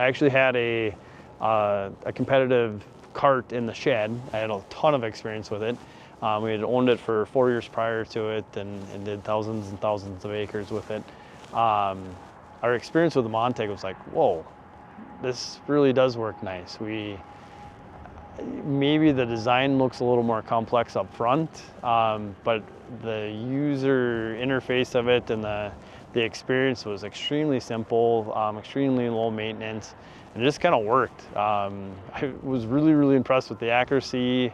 I actually had a competitive cart in the shed. I had a ton of experience with it. We had owned it for 4 years prior to it and did thousands and thousands of acres with it. Our experience with the Montag was like, whoa, this really does work nice. Maybe the design looks a little more complex up front, but the user interface of it and the experience was extremely simple, extremely low maintenance, and it just kind of worked. I was really, really impressed with the accuracy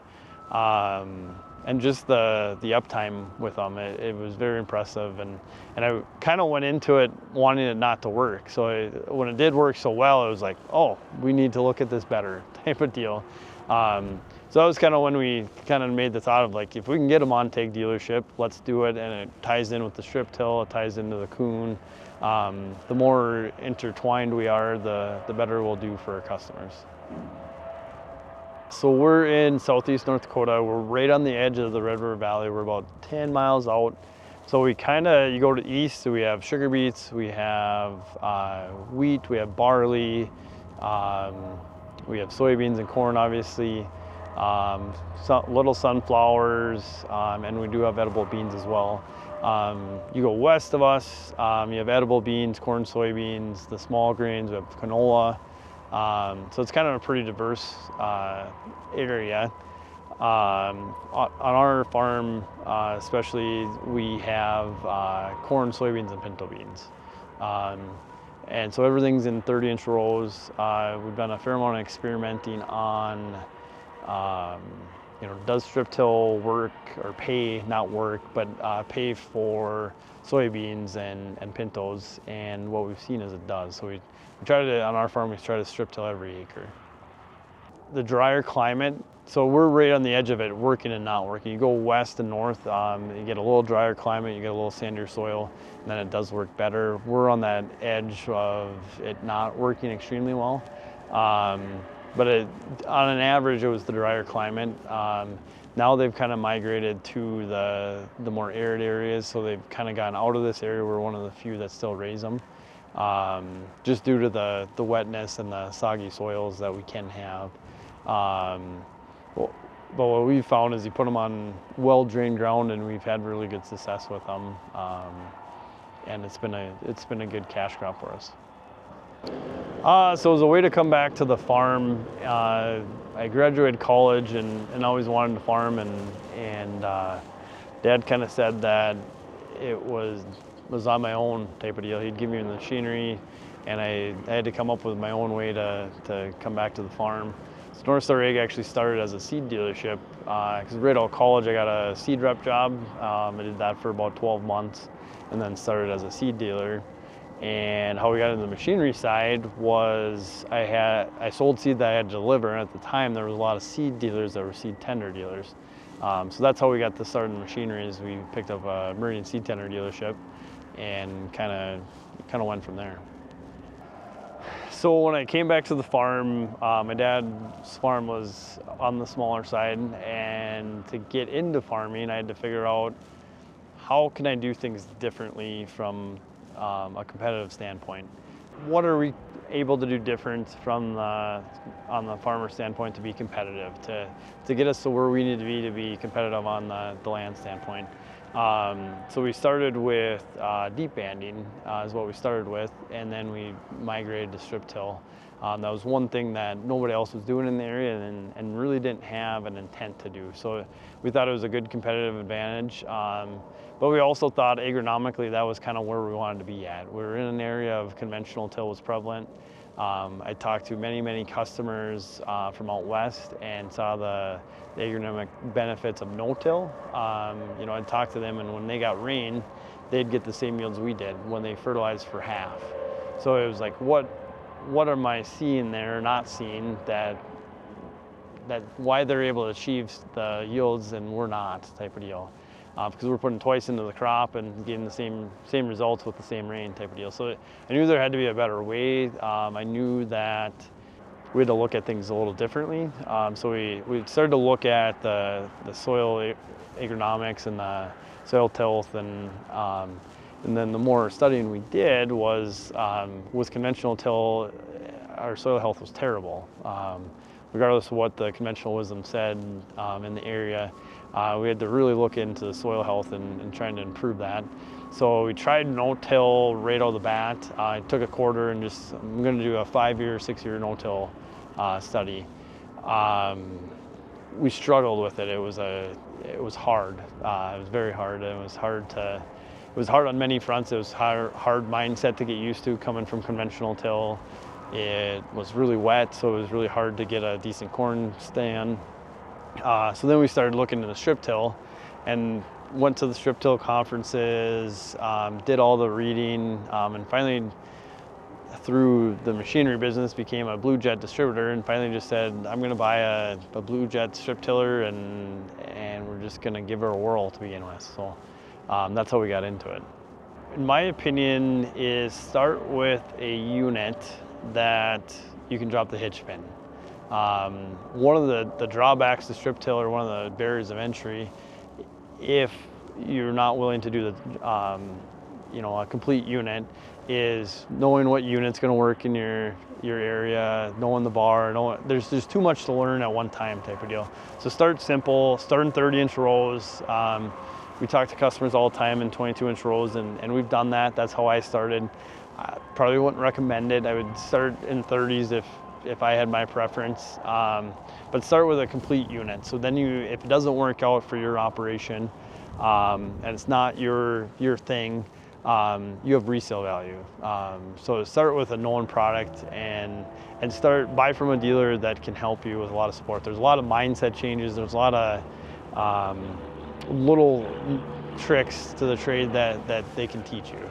and just the uptime with them. It was very impressive, and I kind of went into it wanting it not to work. So when it did work so well, it was like, oh, we need to look at this better type of deal. So that was kind of when we kind of made the thought of like, if we can get a Montag dealership, let's do it. And it ties in with the strip till, it ties into the coon. The more intertwined we are, the better we'll do for our customers. So we're in southeast North Dakota. We're right on the edge of the Red River Valley. We're about 10 miles out. So you go to the east, so we have sugar beets, we have wheat, we have barley, we have soybeans and corn, obviously, little sunflowers, and we do have edible beans as well. You go west of us, you have edible beans, corn, soybeans, the small grains, we have canola. So it's kind of a pretty diverse area. On our farm, especially, we have corn, soybeans, and pinto beans. And so everything's in 30-inch rows. We've done a fair amount of experimenting on, does strip till work or pay, not work, but pay for soybeans and pintos. And what we've seen is it does. So we try to, on our farm, we try to strip till every acre. The drier climate, so we're right on the edge of it, working and not working. You go west and north, you get a little drier climate, you get a little sandier soil, and then it does work better. We're on that edge of it not working extremely well. But on an average, it was the drier climate. Now they've kind of migrated to the more arid areas, so they've kind of gotten out of this area. We're one of the few that still raise them, just due to the wetness and the soggy soils that we can have. But what we've found is you put them on well-drained ground, and we've had really good success with them, and it's been a good cash crop for us. So as a way to come back to the farm, I graduated college and always wanted to farm, and Dad kind of said that it was on my own type of deal. He'd give me the machinery, and I had to come up with my own way to come back to the farm. So North Star Ag actually started as a seed dealership, because right out of college I got a seed rep job. I did that for about 12 months, and then started as a seed dealer. And how we got into the machinery side was I sold seed that I had to deliver, and at the time there was a lot of seed dealers that were seed tender dealers. So that's how we got to start in machinery. Is we picked up a Meridian seed tender dealership and kind of went from there. So when I came back to the farm, my dad's farm was on the smaller side, and to get into farming, I had to figure out how can I do things differently from a competitive standpoint. What are we able to do different from on the farmer standpoint to be competitive, to get us to where we need to be competitive on the land standpoint? So we started with deep banding is what we started with, and then we migrated to strip till. That was one thing that nobody else was doing in the area and really didn't have an intent to do. So we thought it was a good competitive advantage. But we also thought agronomically that was kind of where we wanted to be at. We were in an area of conventional till was prevalent. I talked to many customers from out west and saw the agronomic benefits of no-till. I talked to them, and when they got rain, they'd get the same yields we did when they fertilized for half. So it was like, what am I seeing there, not seeing, that why they're able to achieve the yields and we're not, type of deal. Because we're putting twice into the crop and getting the same results with the same rain, type of deal. So I knew there had to be a better way. I knew that we had to look at things a little differently. So we started to look at the soil agronomics and the soil tilth, and then the more studying we did was conventional till our soil health was terrible. Regardless of what the conventional wisdom said in the area, we had to really look into the soil health and trying to improve that. So we tried no-till right out of the bat. I took a quarter and I'm going to do a 5-year, 6-year no-till study. We struggled with it. It was hard. It was very hard. It was hard on many fronts. It was hard mindset to get used to coming from conventional till. It was really wet, so it was really hard to get a decent corn stand. So then we started looking at the strip till and went to the strip till conferences, did all the reading, and finally through the machinery business became a Blue Jet distributor, and finally just said, I'm going to buy a Blue Jet strip tiller and we're just going to give her a whirl to begin with. So that's how we got into it. In my opinion, is start with a unit that you can drop the hitch pin. One of the drawbacks to strip tiller, one of the barriers of entry, if you're not willing to do the a complete unit, is knowing what unit's going to work in your area, knowing the bar. There's too much to learn at one time type of deal. So start simple, start in 30-inch rows. We talk to customers all the time in 22-inch rows, and we've done that. That's how I started. I probably wouldn't recommend it. I would start in 30s if I had my preference, but start with a complete unit. So then if it doesn't work out for your operation, and it's not your thing, you have resale value. So start with a known product and buy from a dealer that can help you with a lot of support. There's a lot of mindset changes. There's a lot of little tricks to the trade that they can teach you.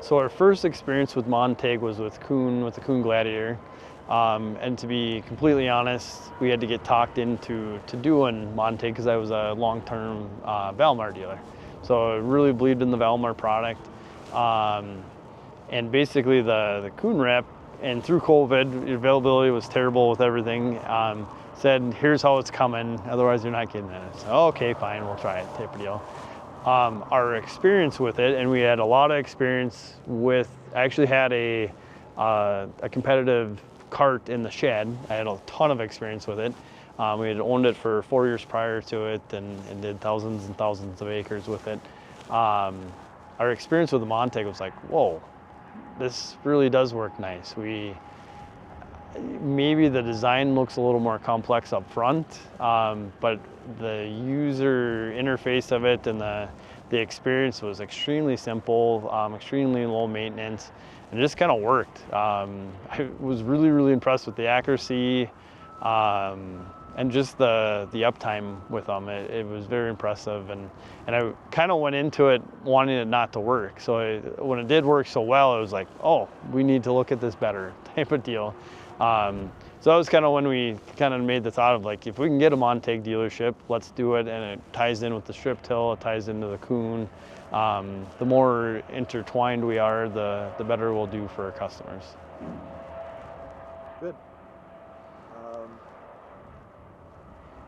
So our first experience with Montag was with the Kuhn Gladiator. And to be completely honest, we had to get talked into doing Montag because I was a long-term Valmar dealer. So I really believed in the Valmar product. And basically the Kuhn rep, and through COVID, the availability was terrible with everything, said, here's how it's coming, otherwise you're not getting it. So, okay, fine, we'll try it, type of deal. Our experience with it, and we had a lot of experience with, I actually had a competitive cart in the shed. I had a ton of experience with it. We had owned it for 4 years prior to it and did thousands and thousands of acres with it. Our experience with the Montag was like, whoa, this really does work nice. Maybe the design looks a little more complex up front, but the user interface of it and the experience was extremely simple, extremely low maintenance, and it just kind of worked. I was really, really impressed with the accuracy and just the uptime with them. It was very impressive, and I kind of went into it wanting it not to work. So when it did work so well, it was like, oh, we need to look at this better type of deal. So that was kind of when we kind of made the thought of like, if we can get a Montag dealership, let's do it. And it ties in with the strip till, it ties into the Kuhn. The more intertwined we are, the better we'll do for our customers.